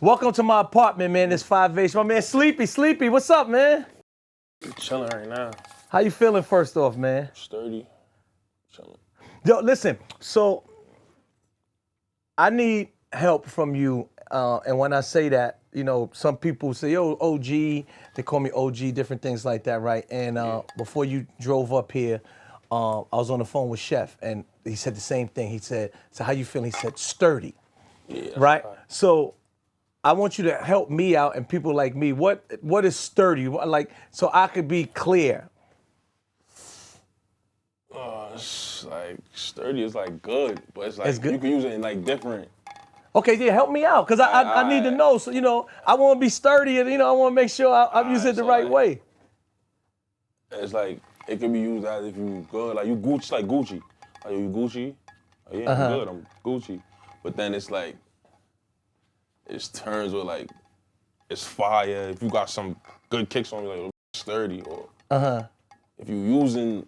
Welcome to my apartment, man. It's 5H. My man Sleepy. What's up, man? I'm chilling right now. How you feeling first off, man? Sturdy. Chilling. Yo, listen, so I need help from you. And when I say that, you know, some people say, yo, OG, they call me OG, different things like that, right? And before you drove up here, I was on the phone with Chef, and he said the same thing. He said, so how you feeling? He said, sturdy, right? So I want you to help me out and people like me. What is sturdy? Like, so I could be clear. It's like sturdy is like good, but it's like It's good? you can use it in like different. Okay, yeah, help me out, because I need to know. So, you know, I want to be sturdy and, you know, I want to make sure I'm using it the right way. It's like, it can be used as if you good, like you Gucci, like Gucci. Like, you Gucci? Oh, yeah, I'm good, I'm Gucci. But then it's like, it's turns with like, it's fire. If you got some good kicks on you, like sturdy. Or if you using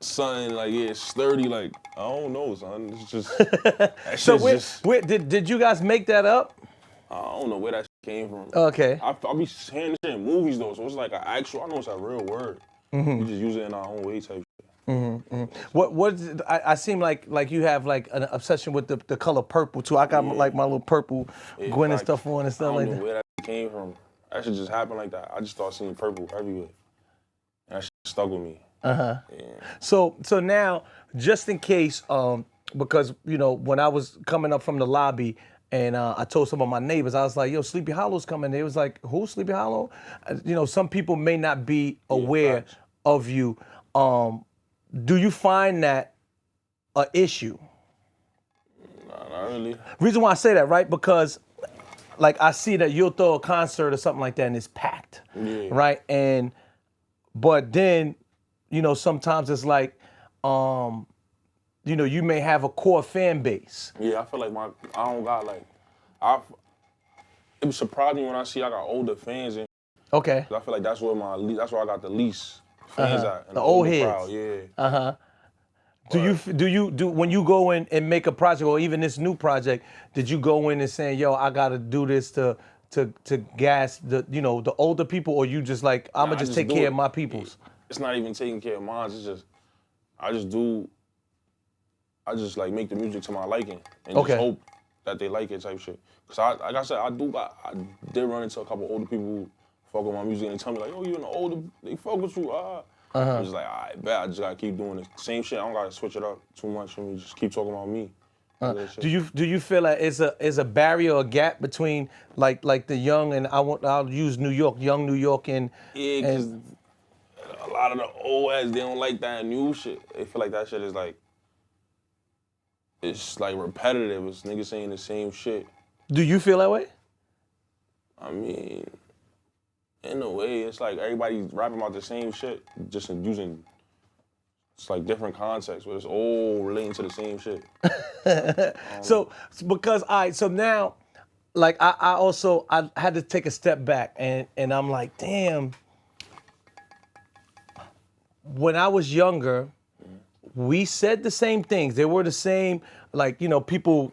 something like, yeah, sturdy, like, I don't know, son. It's just, that So shit's did you guys make that up? I don't know where that shit came from. Okay. I'll be hearing this shit in movies though, so it's like an actual, I know it's a real word. We just use it in our own way type shit. I seem like you have like an obsession with the color purple too. I got like my little purple Gwen and stuff on and stuff like I don't know that. where that came from. That shit just happened like that. I just started seeing purple everywhere. And that shit stuck with me. Yeah. So now, just in case, because you know when I was coming up from the lobby and I told some of my neighbors, I was like, "Yo, Sleepy Hollow's coming." They was like, "Who, Sleepy Hallow?" You know, some people may not be aware of you. Do you find that an issue? Nah, not really. Reason why I say that, right? Because like I see that you'll throw a concert or something like that and it's packed, right? But then, you know, sometimes it's like, you know, you may have a core fan base. Yeah, I feel like I don't got like, it was surprising when I see I got older fans and Okay. I feel like that's where I got the least fans at. In The old heads. crowd, yeah. Do you when you go in and make a project or even this new project, did you go in and saying, yo, I gotta do this to gas the, you know, the older people, or you just like, I'ma just take care of my peoples? It's not even taking care of mine, it's just, I just like make the music to my liking and just hope that they like it type shit. Cause like I said, I did run into a couple older people who fuck with my music and they tell me like, oh, you an older, they fuck with you, I'm just like, I bet I just gotta keep doing the same shit. I don't gotta switch it up too much for me. Just keep talking about me. Do you feel like is a barrier or a gap between like the young and I'll use New York, young New York and cause a lot of the old heads, they don't like that new shit. They feel like that shit is like, it's like repetitive. It's niggas saying the same shit. Do you feel that way? I mean, in a way, it's like everybody's rapping about the same shit, just using, it's like different contexts, but it's all relating to the same shit. So because so now, like I had to take a step back and I'm like, damn. When I was younger, we said the same things. They were the same, like, you know, people,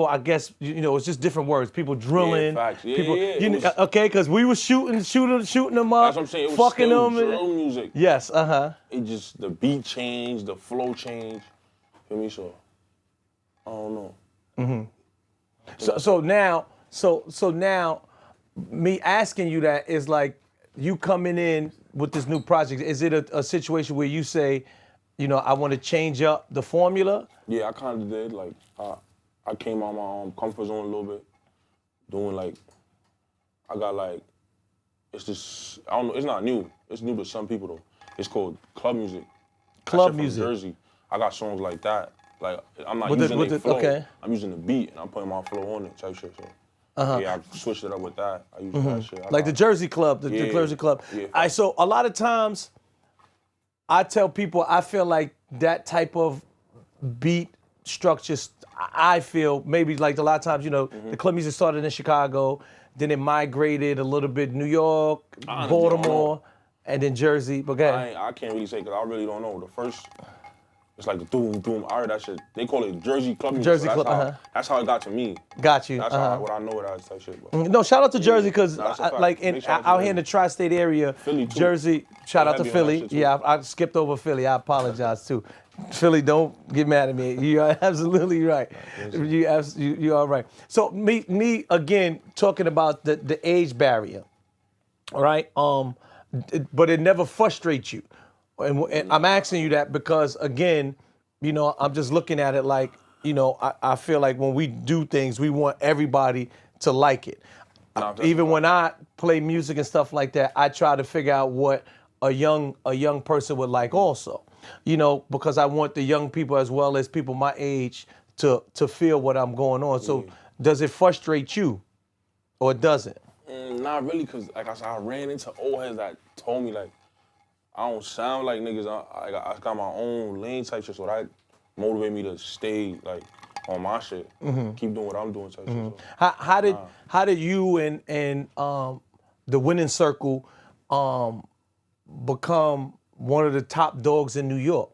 I guess, you know, it's just different words. People drilling. Yeah, facts. People, It was, okay, because we were shooting them up. That's what I'm saying. It was fucking still them. drill music. Yes, It just, the beat changed, the flow changed. Feel me? So, I don't know. So now, me asking you that is like, you coming in with this new project, is it a situation where you say, you know, I want to change up the formula? Yeah, I kind of did. Like, I came out my comfort zone a little bit, doing like, I got like, it's this, I don't know, it's not new. It's new to some people though. It's called club music. Club from music. Jersey. I got songs like that. Like, I'm not using the flow. Okay. I'm using the beat and I'm putting my flow on it type shit. So. Yeah, I switched it up with that. I use that shit. Like the Jersey Club, the Jersey Club. Yeah. So a lot of times, I tell people I feel like that type of beat structure, I feel maybe like a lot of times, you know, the club music started in Chicago, then it migrated a little bit New York, Baltimore, and then Jersey. But I can't really say because I really don't know. The first It's like the doom doom art. That shit. They call it Jersey club music. Jersey so club. that's how it got to me. Got you. That's what I know it as type shit. But. No, shout out to Jersey because Nah, that's a fact. like Big shout out to out here Jersey. in the tri-state area, Philly, too. Jersey. Shout out to heavy on that Philly. shit, too. Yeah, I skipped over Philly. I apologize too. Philly, don't get mad at me. You are absolutely right. You are right. So me again talking about the age barrier, all right? But it never frustrates you, and I'm asking you that because again, you know, I'm just looking at it like, you know, I feel like when we do things, we want everybody to like it. Even when I play music and stuff like that, I try to figure out what a young person would like also. You know, because I want the young people as well as people my age to feel what I'm going on. So does it frustrate you or does it? Not really, cause like I said, I ran into old heads that told me like I don't sound like niggas. I got my own lane type shit, so that motivated me to stay like on my shit, keep doing what I'm doing type shit. So. How did you and the winning circle become one of the top dogs in New York?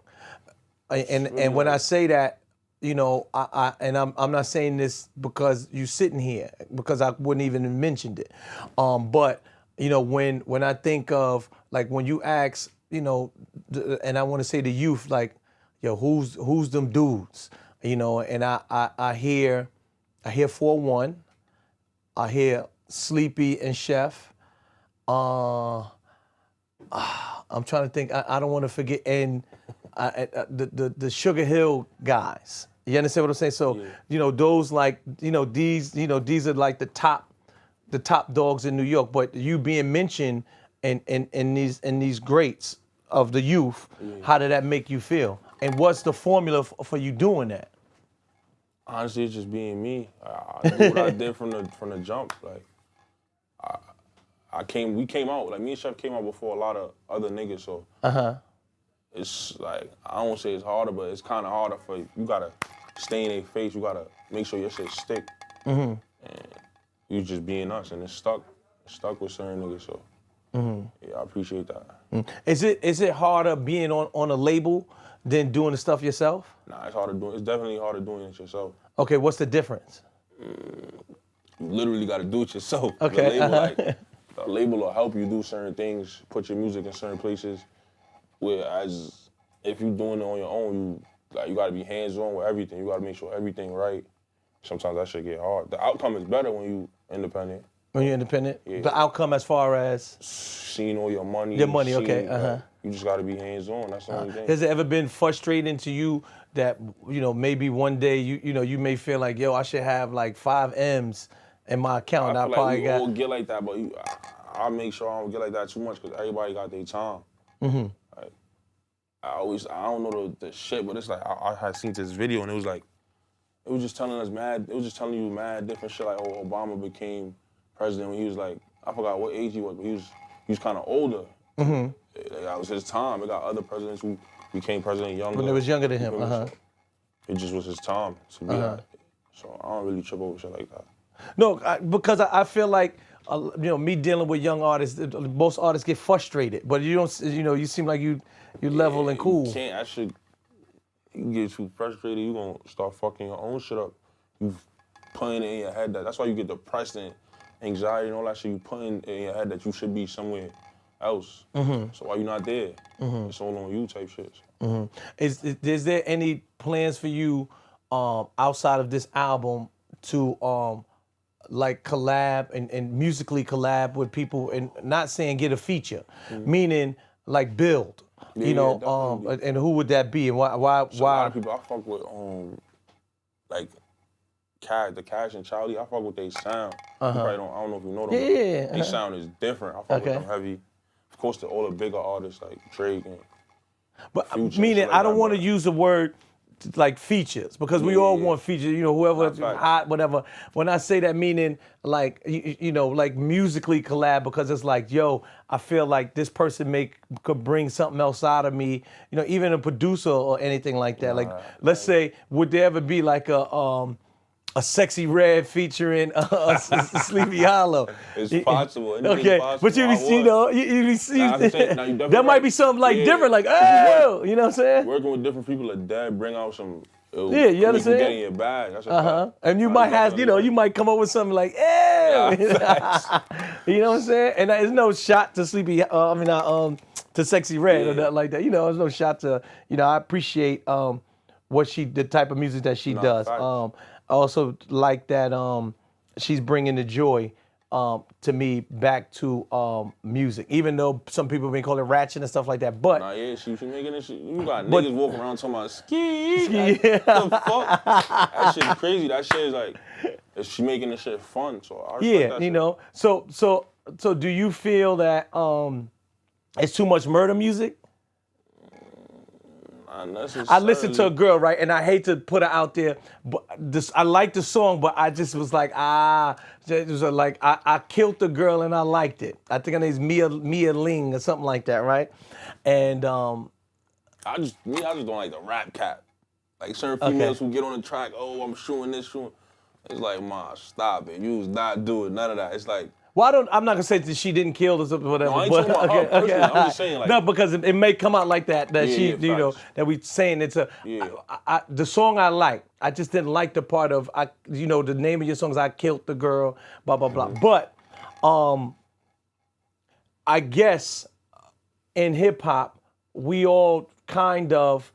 And when I say that, you know, I'm not saying this because you sitting here, because I wouldn't even have mentioned it. But you know, when I think of like when you ask, you know, and I want to say the youth, like, yo, who's them dudes? You know, and I hear 4-1, I hear Sleepy and Chef. I'm trying to think. I don't want to forget, and the Sugar Hill guys. You understand what I'm saying? So you know those like these are like the top dogs in New York. But you being mentioned in these greats of the youth, how did that make you feel? And what's the formula for you doing that? Honestly, it's just being me. I knew what I did from the jump. Like we came out, like me and Chef came out before a lot of other niggas, so it's like, I don't say it's harder, but it's kind of harder for you gotta stay in their face, you gotta make sure your shit stick. And you just being us, and it's stuck with certain niggas, so yeah, I appreciate that. Is it harder being on a label than doing the stuff yourself? Nah, it's definitely harder doing it yourself. Okay, what's the difference? You literally gotta do it yourself. Okay. The label will help you do certain things, put your music in certain places. Whereas if you're doing it on your own, you gotta be hands-on with everything. You gotta make sure everything right. Sometimes that shit get hard. The outcome is better when you independent. When you're independent? Yeah. The outcome as far as? Seeing all your money. Your money, okay, you just gotta be hands-on, that's the only thing. Has it ever been frustrating to you that, you know, maybe one day you may feel like, yo, I should have like 5 M's in my account? I feel like we all get like that, but I make sure I don't get like that too much because everybody got their time. Like, I don't know the shit, but it's like, I had seen this video and it was just telling you mad different shit, like, oh, Obama became president when he was like, I forgot what age he was, but he was kind of older. That was his time. It got other presidents who became president younger. When they was younger than him, So it just was his time to be that. So I don't really trip over shit like that. No, because I feel like, you know, me dealing with young artists, most artists get frustrated, but you don't, you know, you seem like you level and cool. You can't, you get too frustrated, you gonna start fucking your own shit up. You putting it in your head that's why you get depressed and anxiety and all that shit. You putting in your head that you should be somewhere else. So why you not there? It's all on you type shit. Is there any plans for you outside of this album to like collab and musically collab with people, and not saying get a feature, meaning like build, you know, and who would that be and why? A lot of people I fuck with, like the Cash and Charlie. I fuck with they sound. You probably don't. I don't know if you know them. Yeah. They sound is different. I fuck with them heavy. Of course, all the bigger artists like Drake and. But Future, meaning, like I don't that, want to but- use the word like features, because we all want features, you know, whoever hot, whatever. When I say that, meaning like, you know, like musically collab, because it's like, yo, I feel like this person could bring something else out of me, you know, even a producer or anything like that. Like, let's say, would there ever be like a a Sexy Red featuring Sleepy Hollow. It's possible. Anything's Okay, possible. but you see, Nah, I'm saying, nah, you definitely there might right. be something like Yeah. different, like, 'Cause you oh, you know what I'm saying? Working with different people like that bring out some. Yeah, you understand? Get in your bag. That's a fact. And you Nah, might have, definitely right. you might come up with something like, ew. Facts. You know what I'm saying? And there's no shot to Sleepy, to Sexy Red or nothing like that. You know, there's no shot to, I appreciate the type of music that she does. facts. I also like that she's bringing the joy to me back to music, even though some people been calling it ratchet and stuff like that. But Nah, yeah, she making this shit. You got niggas walking around talking about ski. Yeah. The fuck? That shit crazy. That shit is like, she making this shit fun. So I respect that shit. So do you feel that it's too much murder music? Not necessarily. I listened to a girl, right, and I hate to put her out there, but I like the song, but I just was like, it was like I killed the girl and I liked it. I think her name's Mia Ling or something like that, right? And I just don't like the rap cap. Like certain females who get on the track, oh, I'm shooting this, shooting. It's like, ma, stop it. You was not doing none of that. It's like, well, I'm not gonna say that she didn't kill or something, whatever. no, I ain't but talking about her personally. I'm just saying, like, no, because it may come out like that. That she, facts. that we saying it's a. Yeah. The song I like. I just didn't like the part of the name of your songs. I killed the girl, blah blah blah. But, I guess, in hip hop, we all kind of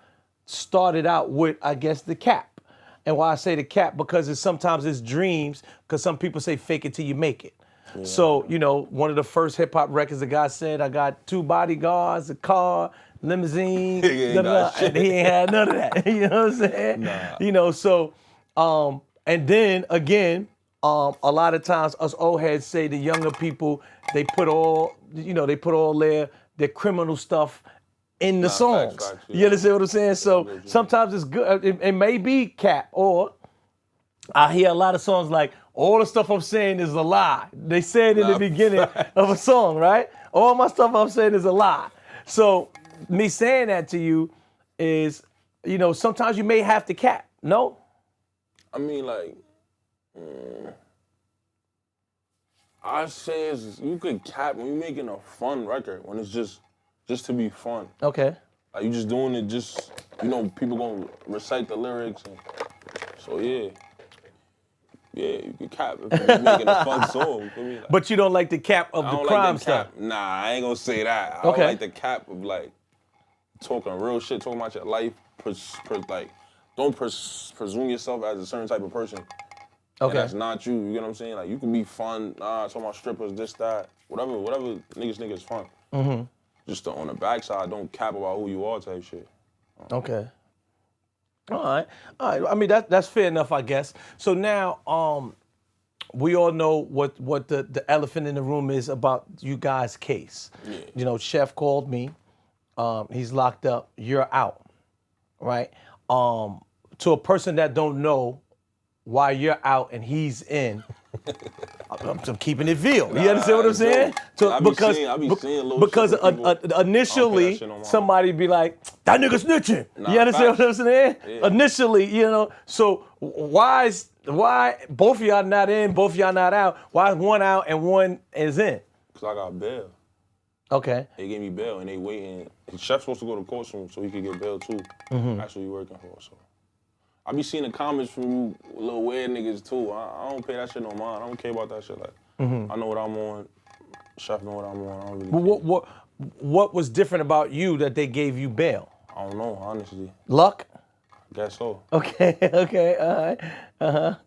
started out with, I guess, the cap. And why I say the cap, because sometimes it's dreams, because some people say fake it till you make it. Yeah. So, one of the first hip hop records, the guy said, I got 2 bodyguards, a car, limousine, and he ain't had none of that. You know what I'm saying? Nah. So, and then again, a lot of times us old heads say the younger people, they put all their criminal stuff in the songs. Facts, You understand what I'm saying? So sometimes it's good. It may be cap, or I hear a lot of songs like, all the stuff I'm saying is a lie. They said in the beginning of a song, right? All my stuff I'm saying is a lie. So me saying that to you is, sometimes you may have to cap. No? I mean, like, I say you could cap when you're making a fun record, when it's just to be fun. Okay. Like, you just doing it just, people gonna recite the lyrics. So, yeah. Yeah, you can cap if you're making a fun song. You feel me? Like, But you don't like the cap of the crime stuff? Nah, I ain't gonna say that. I don't like the cap of, like, talking real shit, talking about your life. Don't presume yourself as a certain type of person. Okay. And that's not you. You get what I'm saying? Like, you can be fun. Talking about strippers, this, that. Whatever niggas is fun. Mm-hmm. Just on the backside, don't cap about who you are type shit. Okay. All right. I mean, that's fair enough, I guess. So now, we all know what the elephant in the room is about you guys' case. Yeah. Chef called me. He's locked up. You're out, right? To a person that don't know why you're out and he's in, I'm keeping it real. You understand what I'm saying? Because initially somebody be like, that nigga snitching. You understand what I'm saying? Yeah. Initially, so why both of y'all not in, both of y'all not out? Why is one out and one is in? Because I got bail. Okay. They gave me bail and they waiting. The chef's supposed to go to court soon so he could get bail too. Mm-hmm. That's what he working for. So I be seeing the comments from you little weird niggas too. I don't pay that shit no mind. I don't care about that shit. Like, I know what I'm on. Chef know what I'm on. I don't really care. What was different about you that they gave you bail? I don't know, honestly. Luck? I guess so. Okay, all right.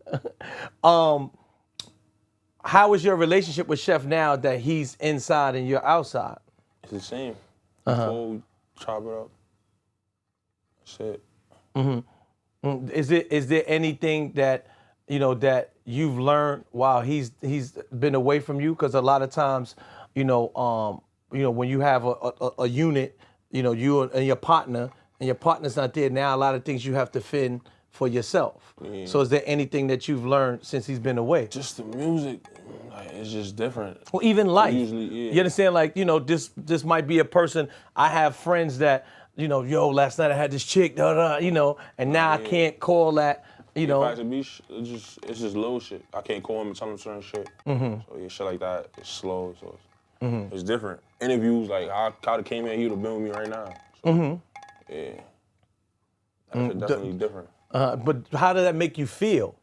How is your relationship with Chef now that he's inside and you're outside? It's the same. Before we chop it up. That's it. Mm-hmm. Is there anything that that you've learned while he's been away from you? Because a lot of times, when you have a unit, you and your partner, and your partner's not there now, a lot of things you have to fend for yourself. Yeah. So is there anything that you've learned since he's been away? Just the music, it's just different. Well, even life. Usually, yeah. You understand? Like, this might be a person. I have friends that, last night I had this chick, and now I can't call that You know. Facts, it's just little shit. I can't call him and tell him certain shit. So yeah, shit like that, it's slow, so it's different. Interviews, like I kinda came in, he would have been with me right now. So, yeah. That's definitely different. But how did that make you feel?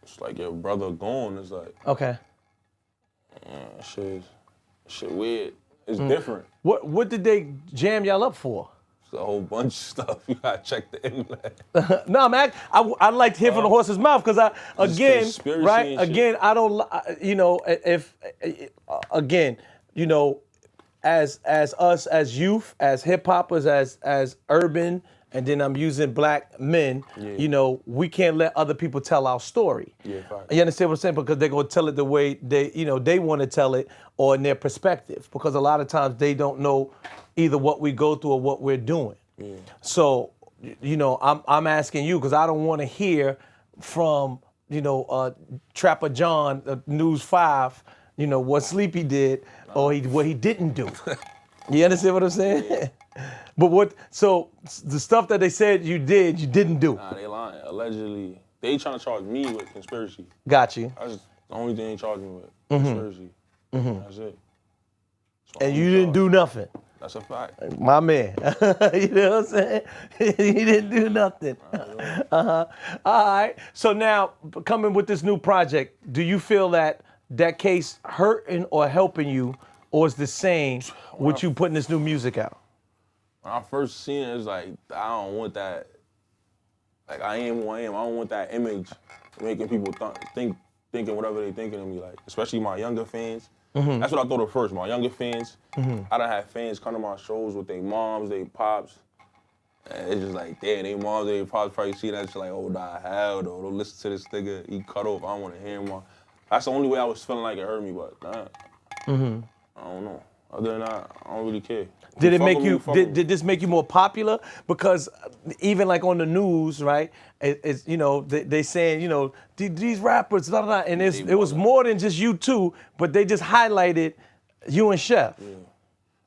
It's like your brother gone. It's like, Okay. shit weird. It's different. What did they jam y'all up for? It's a whole bunch of stuff. You gotta check the internet. No, man, I like to hear from the horse's mouth because conspiracy right? and shit. Again, I don't, you know, if again, you know, as us as youth, as hip hoppers, as urban, and then I'm using black men. Yeah. You know, we can't let other people tell our story. Yeah, fact. You understand what I'm saying? Because they're gonna tell it the way they want to tell it, or in their perspective. Because a lot of times they don't know either what we go through or what we're doing. Yeah. So, you know, I'm asking you because I don't want to hear from, you know, Trapper John, News 5, you know, what Sleepy did or what he didn't do. You understand what I'm saying? Yeah. But so the stuff that they said you did, you didn't do. Nah, they lying. Allegedly, they trying to charge me with conspiracy. Got you. That's the only thing they charged me with. Conspiracy. That's it. And you didn't do nothing. That's a fact. My man. You know what I'm saying? He didn't do nothing. All right. So now, coming with this new project, do you feel that case hurting or helping you, or is the same with you putting this new music out? When I first seen it, it's like, I don't want that. Like, I am who I am. I don't want that image making people thinking whatever they thinking of me. Like, especially my younger fans. That's what I thought at first. My younger fans. I done had fans come to my shows with their moms, their pops. And it's just like, damn, their moms, their pops probably see that shit like, oh, nah, hell no. Don't listen to this nigga. He cut off. I don't want to hear him. That's the only way I was feeling like it hurt me, but nah. I don't know. Other than that, I don't really care. Did it make you? Did this make you more popular? Because even like on the news, right? It's you know they saying you know these rappers, blah, blah, blah, and it was more than just you two, but they just highlighted you and Chef. Yeah.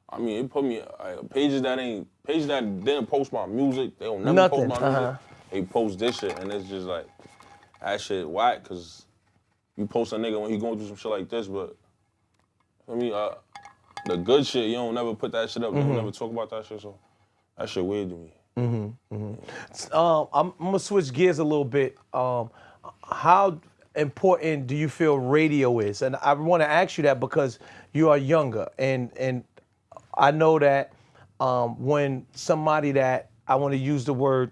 I mean, it put me pages that didn't post my music. They don't never post my music. They post this shit, and it's just like that shit whack. Cause you post a nigga when he going through some shit like this, but I mean, the good shit, you don't never put that shit up. You don't never talk about that shit, so that shit weird to me. I'm gonna switch gears a little bit. How important do you feel radio is? And I want to ask you that because you are younger, and I know that when somebody that I want to use the word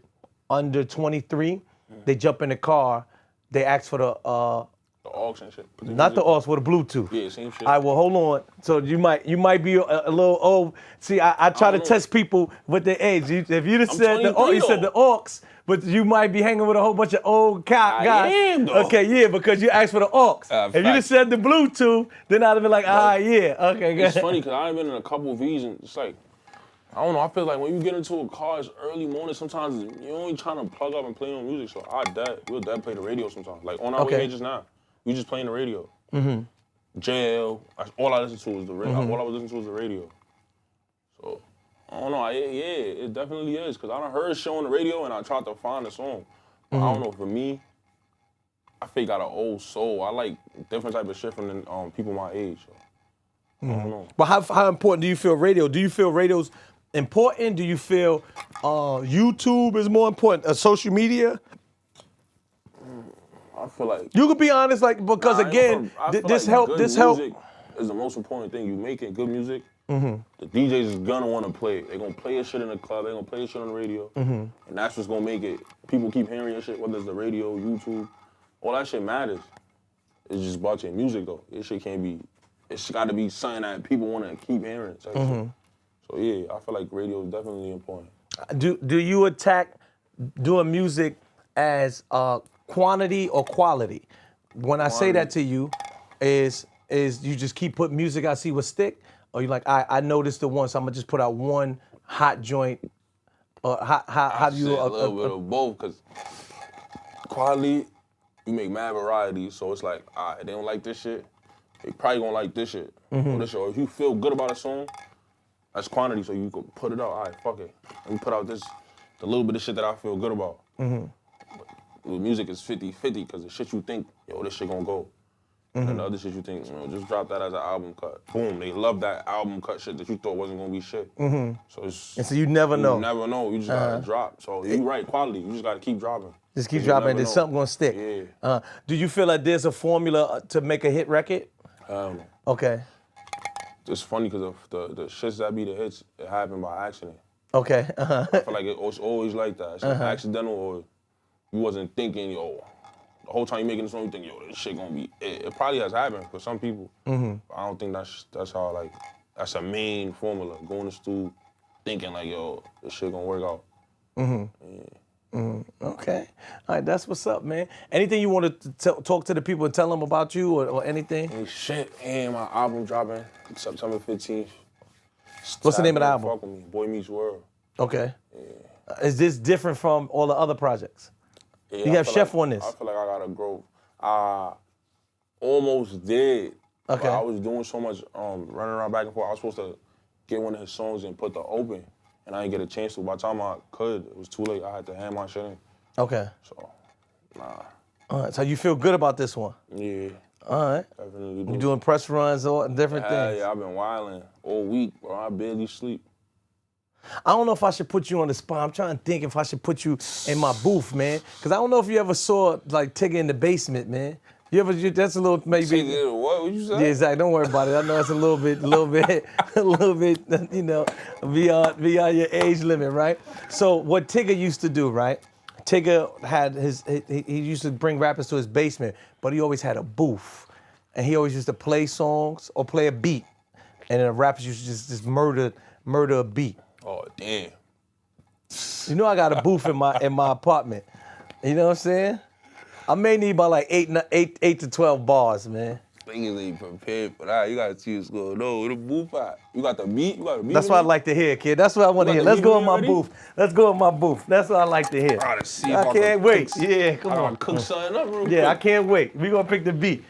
under 23, they jump in the car, they ask for the aux and shit. not the aux, with the Bluetooth. Yeah, same shit. All right, well, hold on. So you might be a little old. See, I try to test people with their age. If you'd have said the aux, you said the aux, but you might be hanging with a whole bunch of old guys. I am, though. Okay, yeah, because you asked for the aux. If you'd have said the Bluetooth, then I'd have been like, yeah, okay, good. It's funny because I've been in a couple V's and it's like, I don't know, I feel like when you get into a car, it's early morning, sometimes you're only trying to plug up and play on music, so we'll play the radio sometimes. Like on our way here just now, we just playing the radio. Jail, all I listen to is the radio. All I was listening to was the radio. So, I don't know, it definitely is, because I done heard a show on the radio and I tried to find a song. But I don't know, for me, I feel got an old soul. I like different type of shit from people my age. So. I don't know. But how important do you feel radio? Do you feel radio's important? Do you feel YouTube is more important? Social media? I feel like you could be honest, like because again, this help. Music is the most important thing. You making good music. The DJs is gonna want to play it. They're gonna play your shit in the club. They're gonna play your shit on the radio, and that's what's gonna make it. People keep hearing your shit, whether it's the radio, YouTube, all that shit matters. It's just about your music though. This shit can't be. It's got to be something that people want to keep hearing. So yeah, I feel like radio is definitely important. Do you attack doing music as quantity or quality? When I say that to you, is you just keep putting music out, see what stick, or you like I noticed the one, so I'm gonna just put out one hot joint. How do you? A little bit of both, cause quality, you make mad variety. So it's like, all right, they don't like this shit. They probably gonna like this shit. Or this shit. Or if you feel good about a song, that's quantity, so you can put it out. All right, fuck it. Let me put out the little bit of shit that I feel good about. with music is 50-50 because the shit you think, yo, this shit gonna go. And the other shit you think, just drop that as an album cut. Boom, they love that album cut shit that you thought wasn't gonna be shit. So it's, And so you never know. You never know. You just gotta drop. So you right, quality. You just gotta keep dropping. Just keep dropping. There's something gonna stick. Yeah. Do you feel like there's a formula to make a hit record? Okay. It's funny because the shits that be the hits, it happened by accident. Okay. I feel like it's always like that. It's accidental, or you wasn't thinking, yo. The whole time you making the song, you think, yo, this shit gonna be it. It probably has happened for some people. But I don't think that's how, like, that's a main formula. Going to school, thinking like, yo, this shit gonna work out. Okay. All right, that's what's up, man. Anything you want to talk to the people and tell them about you or anything? And shit, and my album dropping September 15th. What's the name of the album? Fuck with me, Boy Meets World. Okay. Is this different from all the other projects? Yeah, You have Chef like, on this. I feel like I gotta grow. I almost did. Okay. But I was doing so much running around back and forth. I was supposed to get one of his songs and put the open, and I didn't get a chance to. By the time I could, it was too late. I had to hand my shit in. Okay. So, nah. All right. So you feel good about this one? Yeah. All right. Definitely do. You doing press runs or different things? Yeah, I've been wilding all week, bro. I barely sleep. I don't know if I should put you on the spot. I'm trying to think if I should put you in my booth, man. Because I don't know if you ever saw, like, Tigger in the basement, man. That's a little, maybe. Tigger, what you say? Yeah, exactly. Don't worry about it. I know it's a little bit, you know, beyond your age limit, right? So what Tigger used to do, right? Tigger had he used to bring rappers to his basement, but he always had a booth. And he always used to play songs or play a beat. And then the rappers used to just murder a beat. Oh, damn. You know I got a booth in my apartment. You know what I'm saying? I may need about like 8 to 12 bars, man. Niggas ain't prepared for that. You gotta see what's going on. Where the booth at? You got the beat? You got the beat? That's what I like to hear, kid. That's what I want to hear. Let's go in my booth. Let's go in my booth. That's what I like to hear. I can't wait. Yeah, come on. I gotta cook something up real quick. Yeah, I can't wait. We gonna pick the beat.